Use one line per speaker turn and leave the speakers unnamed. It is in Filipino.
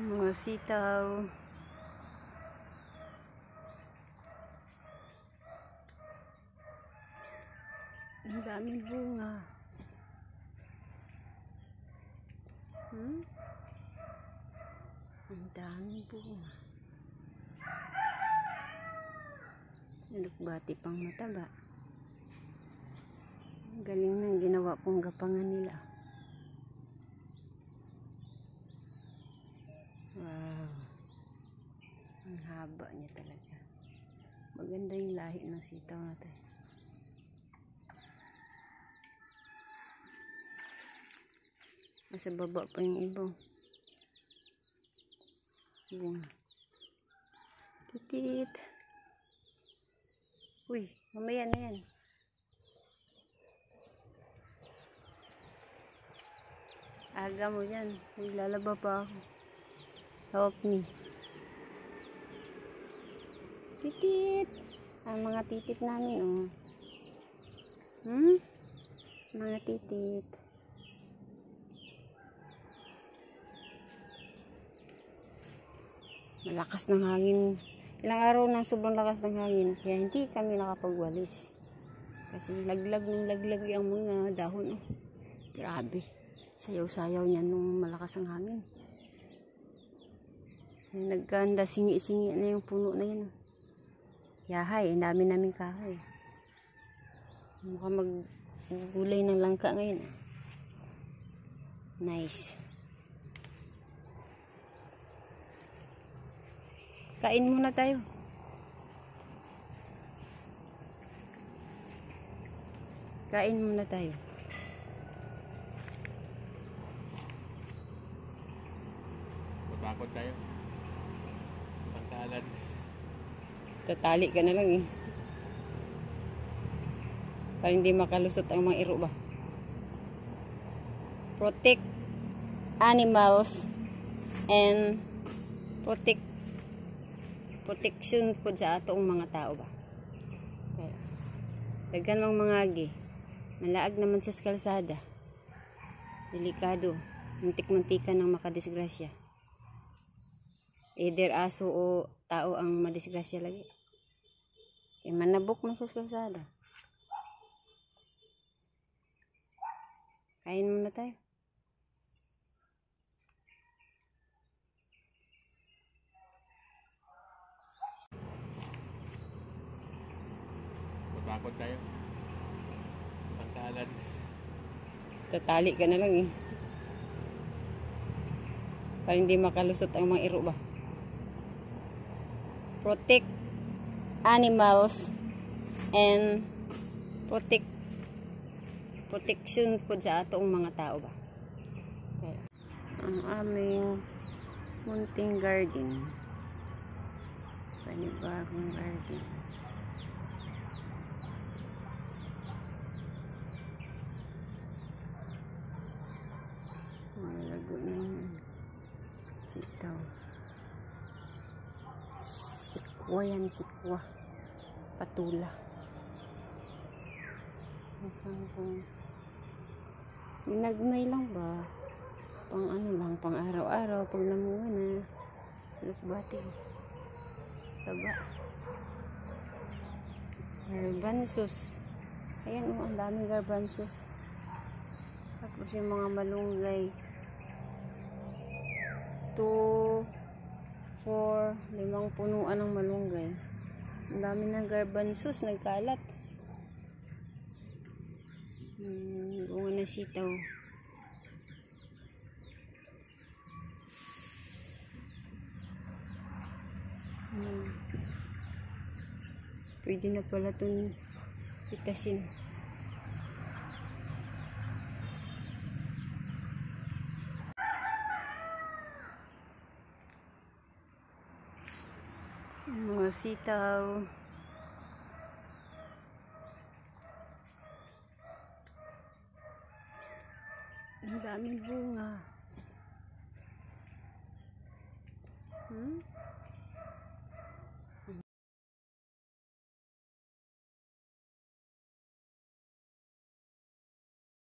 Mga sitaw. Ang daming bunga. Ang daming bunga. Lukbati pang mataba. Galing ng ginawa kong gapangan nila. Wow. Ang haba niya talaga. Maganda yung lahi ng sitaw natin. Nasa baba pa yung ibang bunga. Titit. Uy, mamaya na yan. Aga mo yan. Maglalaba pa ako. Help me. Titit. Ang mga titit namin, oh. Mga titit. Malakas ng hangin. Ilang araw na sobrang lakas ng hangin. Kaya hindi kami nakapagwalis. Kasi laglag ng laglag yung mga dahon, oh. Grabe. Sayaw-sayaw niya nung malakas ang hangin. Nagkanda, singi-singi na yung puno na yun. Yahay, ang dami namin kahoy. Mukhang maggulay ng langka ngayon. Nice. Kain muna tayo. Kain muna tayo.
Matakot tayo. Pantalan.
Tatali ka na lang eh. Para hindi makalusot ang mga iro ba. Protect animals and protection po sa atong mga tao ba. Dagan mang mga agi. Malaag naman sa kalsada. Delikado. Muntik-muntikan ng makadisgrasya. Either aso o tao ang madisgrasya lagi. E manabok man sa kalsada. Kain muna tayo.
Matakot tayo. Pantalan.
Tatali ka na lang eh. Para hindi makalusot ang mga iro ba. Protect animals and protection po sa atong mga tao ba. Ang aming munting garden. Panibagong garden. Malago na yun. Sitaw. Sikwa yan, sikwa. Patula. Ginagmay lang ba? Pang ano lang, pang araw-araw. Pag namunga na. Lukbati. Taba. Garbanzos. Ayan, ang daming garbanzos. Tapos yung mga malunggay. 2, 4, 5 punuan ng malunggay. Ang dami ng garbanzos nagkalat. Bunga na sitaw. Pwede na pala itong pitasin. Mga sitaw. Ang daming bunga.